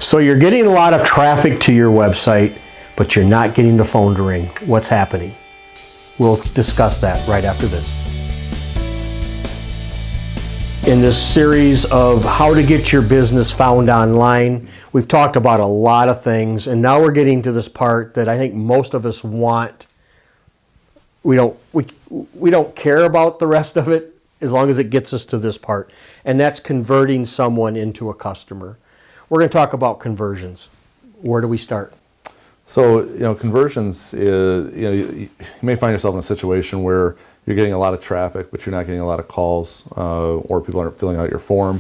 So you're getting a lot of traffic to your website, but you're not getting the phone to ring. What's happening? We'll discuss that right after this. In this series of how to get your business found online, we've talked about a lot of things, and now we're getting to this part that I think most of us want. We don't care about the rest of it as long as it gets us to this part, and that's converting someone into a customer. We're going to talk about conversions. Where do we start? So, conversions is, you may find yourself in a situation where you're getting a lot of traffic, but you're not getting a lot of calls, or people aren't filling out your form.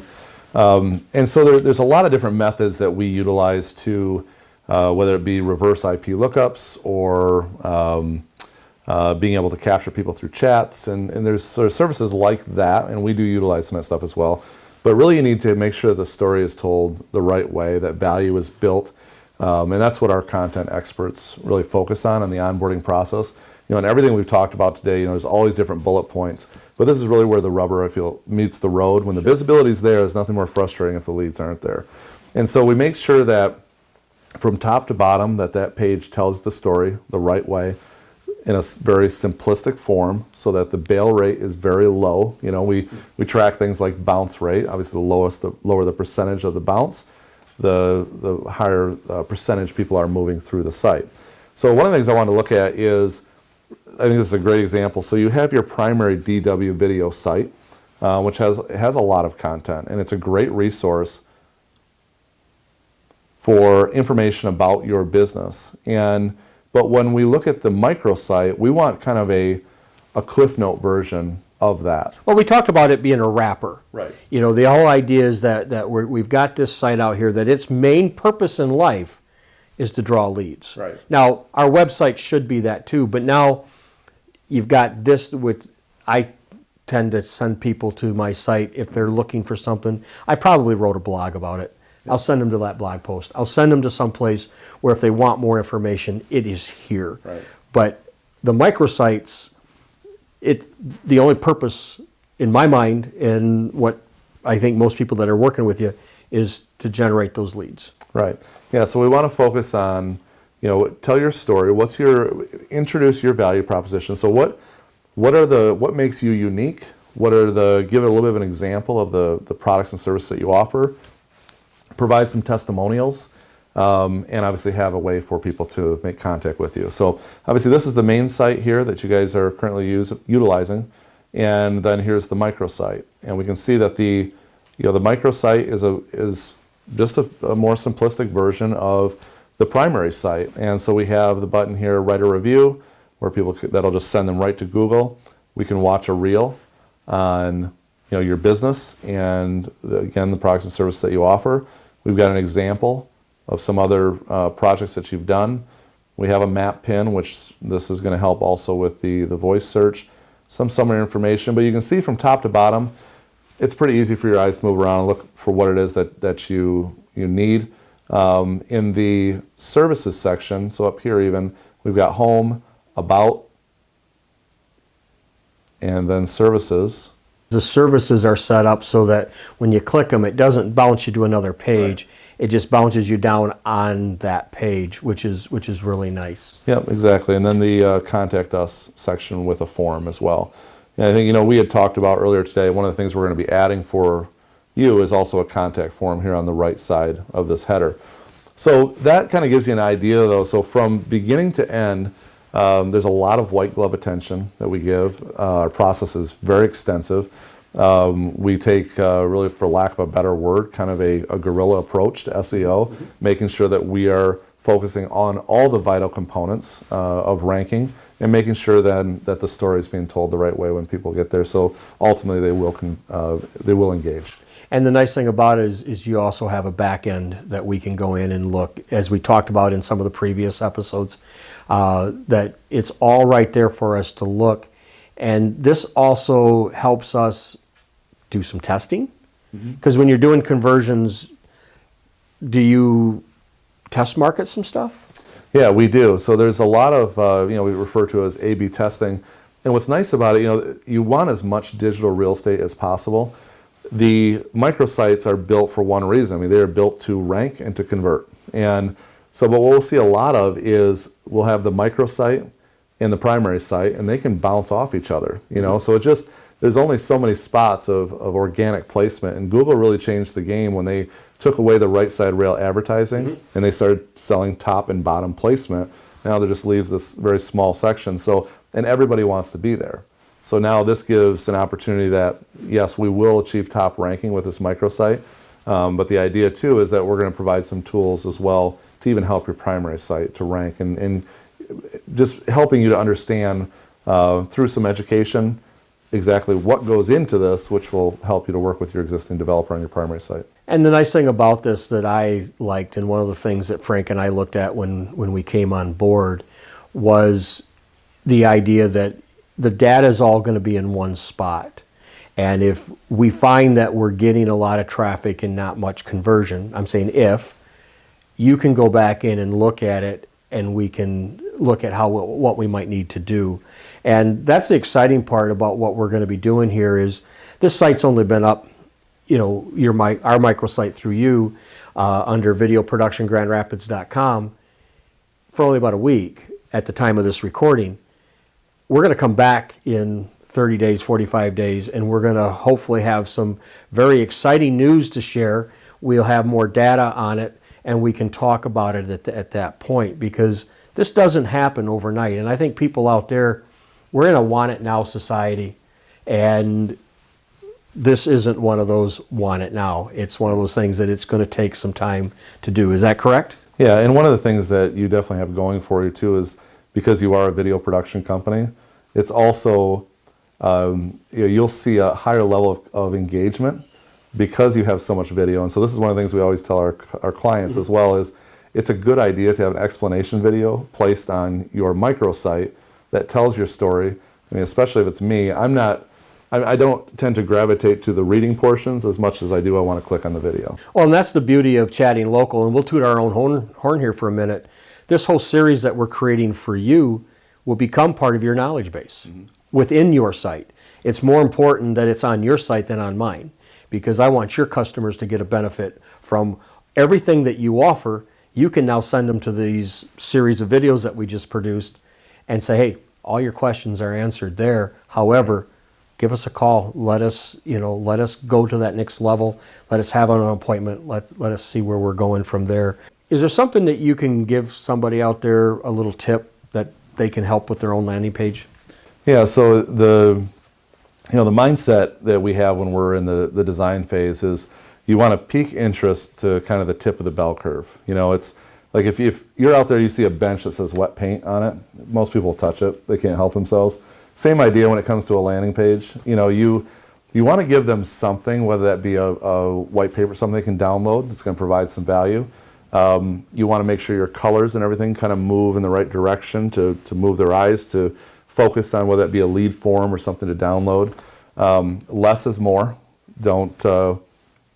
And so there's a lot of different methods that we utilize to, whether it be reverse IP lookups or being able to capture people through chats. And there's sort of services like that, and we do utilize some of that stuff as well. But really you need to make sure the story is told the right way, that value is built. And that's what our content experts really focus on in the onboarding process. And everything we've talked about today, there's all these different bullet points. But this is really where the rubber, I feel, meets the road. When the visibility is there, there's nothing more frustrating if the leads aren't there. And so we make sure that from top to bottom that page tells the story the right way in a very simplistic form so that the bail rate is very low. We track things like bounce rate. Obviously the lower the percentage of the bounce, the higher percentage people are moving through the site. So one of the things I want to look at is, I think this is a great example. So you have your primary DW video site, which has a lot of content, and it's a great resource for information about your business. But when we look at the microsite, we want kind of a Cliff Note version of that. Well, we talked about it being a wrapper. Right. The whole idea is that we've got this site out here that its main purpose in life is to draw leads. Right. Now, our website should be that too, but now you've got this I tend to send people to my site if they're looking for something. I probably wrote a blog about it. I'll send them to that blog post. I'll send them to some place where if they want more information, it is here. Right. But the microsites, the only purpose in my mind, and what I think most people that are working with you, is to generate those leads. Right. Yeah. So we want to focus on, tell your story. Introduce your value proposition. So what makes you unique? Give it a little bit of an example of the products and services that you offer. Provide some testimonials, and obviously have a way for people to make contact with you. So obviously this is the main site here that you guys are currently utilizing, and then here's the microsite. And we can see that the microsite is just a more simplistic version of the primary site. And so we have the button here, write a review, where that'll just send them right to Google. We can watch a reel on your business and again the products and services that you offer. We've got an example of some other projects that you've done. We have a map pin, which this is going to help also with the voice search. Some summary information, but you can see from top to bottom, it's pretty easy for your eyes to move around and look for what it is that you need. In the services section, so up here even, we've got home, about, and then services. The services are set up so that when you click them, it doesn't bounce you to another page. Right. It just bounces you down on that page, which is really nice. Yep, exactly. And then the contact us section with a form as well. And I think we had talked about earlier today, one of the things we're going to be adding for you is also a contact form here on the right side of this header. So that kind of gives you an idea though. So from beginning to end, there's a lot of white glove attention that we give. Our process is very extensive. We take, really for lack of a better word, kind of a guerrilla approach to SEO, making sure that we are focusing on all the vital components of ranking and making sure then that the story is being told the right way when people get there. So ultimately they will engage. And the nice thing about it is you also have a back end that we can go in and look, as we talked about in some of the previous episodes, that it's all right there for us to look. And this also helps us do some testing. Because when you're doing conversions, do you test market some stuff? Yeah, we do. So there's a lot of, we refer to as A/B testing. And what's nice about it, you want as much digital real estate as possible. The microsites are built for one reason. I mean, they are built to rank and to convert. And so, but what we'll see a lot of is we'll have the microsite and the primary site, and they can bounce off each other. You know, so it just, there's only so many spots of organic placement, and Google really changed the game when they took away the right side rail advertising and they started selling top and bottom placement. Now there just leaves this very small section. So, and everybody wants to be there. So now this gives an opportunity that, yes, we will achieve top ranking with this microsite, but the idea too is that we're going to provide some tools as well to even help your primary site to rank, and just helping you to understand through some education exactly what goes into this, which will help you to work with your existing developer on your primary site. And the nice thing about this that I liked, and one of the things that Frank and I looked at when we came on board, was the idea that the data is all going to be in one spot. And if we find that we're getting a lot of traffic and not much conversion, I'm saying if, you can go back in and look at it, and we can look at what we might need to do. And that's the exciting part about what we're going to be doing here is this site's only been up, you know, our microsite through you under videoproductiongrandrapids.com for only about a week at the time of this recording. We're going to come back in 30 days, 45 days, and we're going to hopefully have some very exciting news to share. We'll have more data on it, and we can talk about it at that point, because this doesn't happen overnight. And I think people out there, we're in a want it now society, and this isn't one of those want it now. It's one of those things that it's going to take some time to do. Is that correct? Yeah, and one of the things that you definitely have going for you too is because you are a video production company, it's also, you'll see a higher level of engagement because you have so much video. And so this is one of the things we always tell our clients as well is it's a good idea to have an explanation video placed on your microsite that tells your story. I mean, especially if it's me, I don't tend to gravitate to the reading portions as much as I do I want to click on the video. Well, and that's the beauty of Chatting Local, and we'll toot our own horn here for a minute. This whole series that we're creating for you will become part of your knowledge base within your site. It's more important that it's on your site than on mine, because I want your customers to get a benefit from everything that you offer. You can now send them to these series of videos that we just produced and say, hey, all your questions are answered there. However, give us a call. Let us go to that next level. Let us have an appointment. Let us see where we're going from there. Is there something that you can give somebody out there, a little tip that they can help with their own landing page? Yeah, so the mindset that we have when we're in the design phase is you want to peak interest to kind of the tip of the bell curve. You know, it's like if you're out there, you see a bench that says wet paint on it, most people touch it. They can't help themselves. Same idea when it comes to a landing page. You know, you want to give them something, whether that be a white paper, something they can download that's going to provide some value. You want to make sure your colors and everything kind of move in the right direction to move their eyes to focus on whether it be a lead form or something to download. Less is more. Don't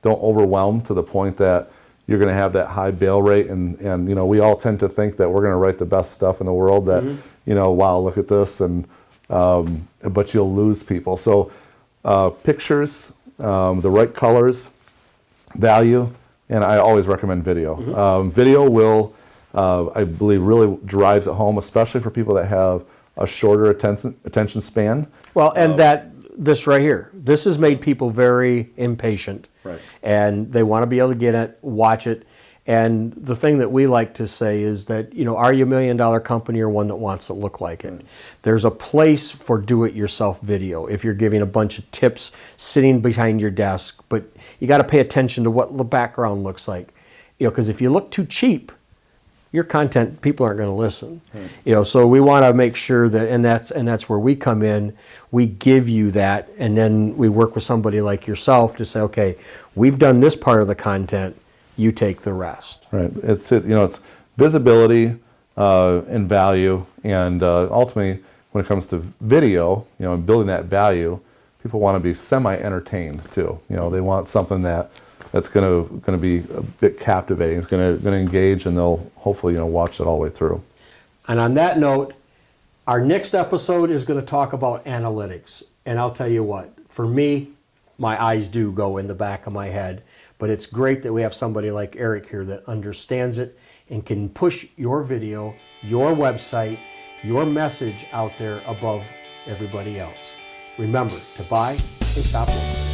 overwhelm to the point that you're going to have that high bail rate, and you know, we all tend to think that we're going to write the best stuff in the world, that you know, wow, look at this, and but you'll lose people. So pictures, the right colors, value, and I always recommend video. Video will, I believe, really drives it home, especially for people that have a shorter attention span. Well, and this right here, this has made people very impatient. Right. And they want to be able to get it, watch it. And the thing that we like to say is that, you know, are you $1 million company or one that wants to look like it? There's a place for do-it-yourself video if you're giving a bunch of tips sitting behind your desk, but you got to pay attention to what the background looks like. You know, because if you look too cheap, your content, people aren't going to listen. You know, so we want to make sure that, and that's where we come in. We give you that, and then we work with somebody like yourself to say, okay, we've done this part of the content. You take the rest. Right. It's visibility and value, and ultimately, when it comes to video, you know, and building that value, people want to be semi-entertained too. You know, they want something that's going to be a bit captivating. It's going to engage, and they'll hopefully, you know, watch it all the way through. And on that note, our next episode is going to talk about analytics. And I'll tell you what, for me, my eyes do go in the back of my head. But it's great that we have somebody like Eric here that understands it and can push your video, your website, your message out there above everybody else. Remember to buy and stop looking.